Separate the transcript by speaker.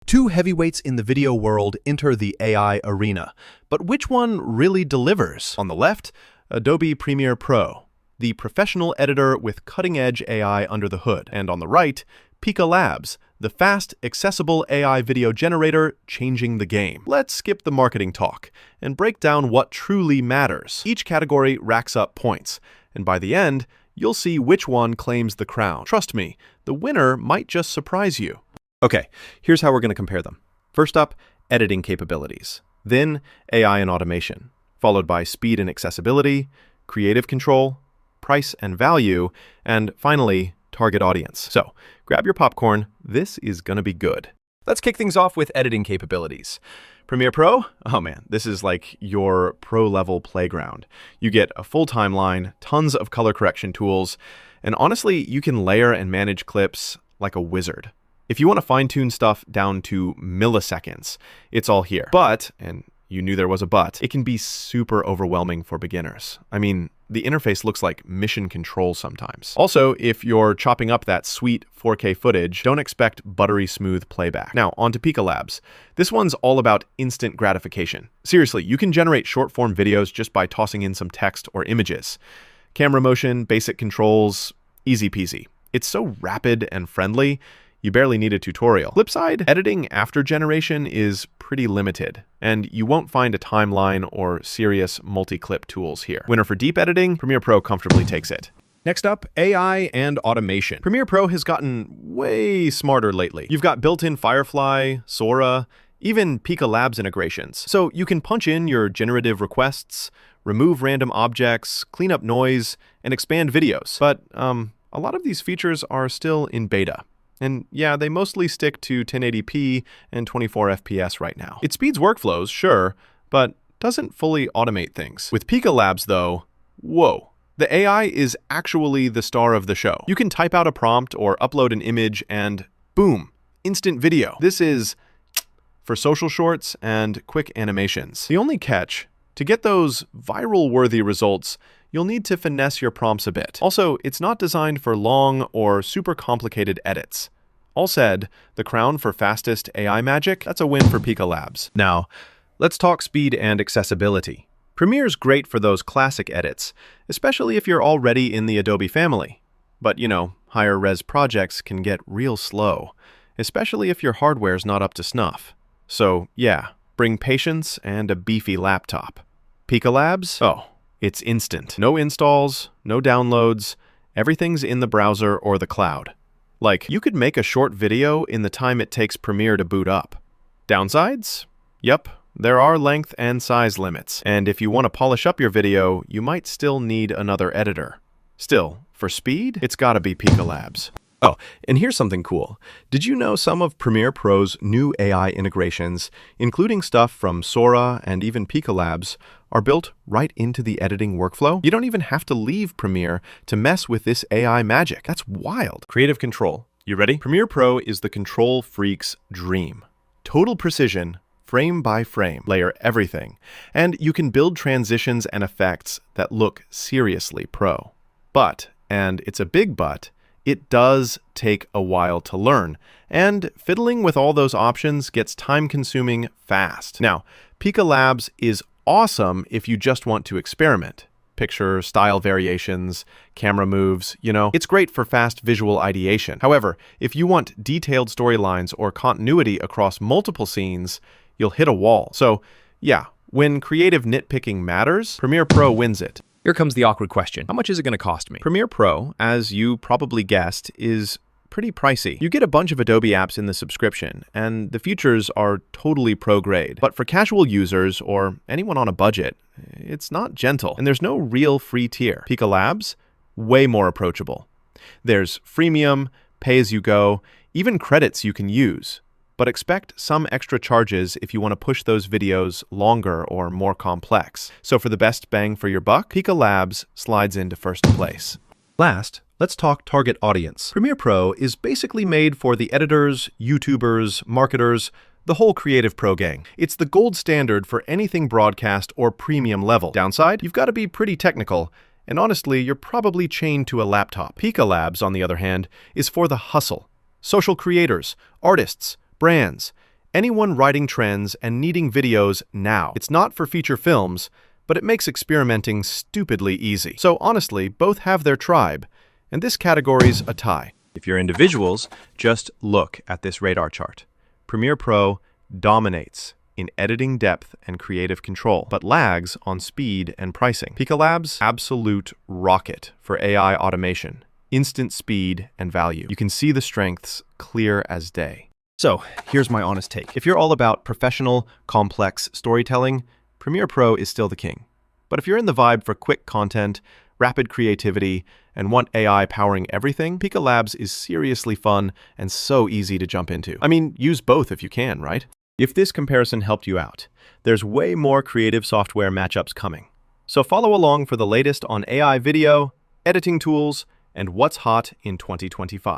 Speaker 1: Two heavyweights in the video world enter the AI arena, but which one really delivers? On the left, Adobe Premiere Pro, the professional editor with cutting-edge AI under the hood. And on the right, Pika Labs, the fast, accessible AI video generator changing the game. Let's skip the marketing talk and break down what truly matters. Each category racks up points, and by the end, you'll see which one claims the crown. Trust me, the winner might just surprise you. Okay, here's how we're going to compare them. First up, editing capabilities. Then, AI and automation, followed by speed and accessibility, creative control, price and value, and finally, target audience. So, grab your popcorn. This is going to be good. Let's kick things off with editing capabilities. Premiere Pro? Oh man, this is like your pro-level playground. You get a full timeline, tons of color correction tools, and honestly, you can layer and manage clips like a wizard. If you want to fine-tune stuff down to milliseconds, it's all here. But, and you knew there was a but, it can be super overwhelming for beginners. I mean, the interface looks like mission control sometimes. Also, if you're chopping up that sweet 4K footage, don't expect buttery smooth playback. Now, on to Pika Labs. This one's all about instant gratification. Seriously, you can generate short-form videos just by tossing in some text or images. Camera motion, basic controls, easy peasy. It's so rapid and friendly, you barely need a tutorial. Flip side, editing after generation is pretty limited, and you won't find a timeline or serious multi-clip tools here. Winner for deep editing, Premiere Pro comfortably takes it. Next up, AI and automation. Premiere Pro has gotten way smarter lately. You've got built-in Firefly, Sora, even Pika Labs integrations. So you can punch in your generative requests, remove random objects, clean up noise, and expand videos. But a lot of these features are still in beta. And yeah, they mostly stick to 1080p and 24 FPS right now. It speeds workflows, sure, but doesn't fully automate things. With Pika Labs, though, whoa. The AI is actually the star of the show. You can type out a prompt or upload an image and boom, instant video. This is for social shorts and quick animations. The only catch, to get those viral-worthy results, you'll need to finesse your prompts a bit. Also, it's not designed for long or super complicated edits. All said, the crown for fastest AI magic, that's a win for Pika Labs. Now, let's talk speed and accessibility. Premiere's great for those classic edits, especially if you're already in the Adobe family. But, you know, higher res projects can get real slow, especially if your hardware's not up to snuff. So, yeah, bring patience and a beefy laptop. Pika Labs? Oh, it's instant. No installs, no downloads, everything's in the browser or the cloud. Like, you could make a short video in the time it takes Premiere to boot up. Downsides? Yep, there are length and size limits. And if you want to polish up your video, you might still need another editor. Still, for speed, it's gotta be Pika Labs. Oh, and here's something cool. Did you know some of Premiere Pro's new AI integrations, including stuff from Sora and even Pika Labs, are built right into the editing workflow? You don't even have to leave Premiere to mess with this AI magic. That's wild. Creative control. You ready? Premiere Pro is the control freak's dream. Total precision, frame by frame, layer everything. And you can build transitions and effects that look seriously pro. But, and it's a big but, it does take a while to learn, and fiddling with all those options gets time-consuming fast. Now, Pika Labs is awesome if you just want to experiment. Picture, style variations, camera moves, you know. It's great for fast visual ideation. However, if you want detailed storylines or continuity across multiple scenes, you'll hit a wall. So, yeah, when creative nitpicking matters, Premiere Pro wins it.
Speaker 2: Here comes the awkward question. How much is it going to cost me?
Speaker 1: Premiere Pro, as you probably guessed, is pretty pricey. You get a bunch of Adobe apps in the subscription, and the features are totally pro-grade. But for casual users or anyone on a budget, it's not gentle. And there's no real free tier. Pika Labs, way more approachable. There's freemium, pay-as-you-go, even credits you can use. But expect some extra charges if you want to push those videos longer or more complex. So for the best bang for your buck, Pika Labs slides into first place. Last, let's talk target audience. Premiere Pro is basically made for the editors, YouTubers, marketers, the whole creative pro gang. It's the gold standard for anything broadcast or premium level. Downside, you've got to be pretty technical, and honestly, you're probably chained to a laptop. Pika Labs, on the other hand, is for the hustle. Social creators, artists, brands, anyone writing trends and needing videos now. It's not for feature films, but it makes experimenting stupidly easy. So honestly, both have their tribe, and this category's a tie.
Speaker 2: If you're into visuals, just look at this radar chart.
Speaker 1: Premiere Pro dominates in editing depth and creative control, but lags on speed and pricing. Pika Labs, absolute rocket for AI automation, instant speed and value. You can see the strengths clear as day. So here's my honest take. If you're all about professional, complex storytelling, Premiere Pro is still the king. But if you're in the vibe for quick content, rapid creativity, and want AI powering everything, Pika Labs is seriously fun and so easy to jump into. I mean, use both if you can, right? If this comparison helped you out, there's way more creative software matchups coming. So follow along for the latest on AI video, editing tools, and what's hot in 2025.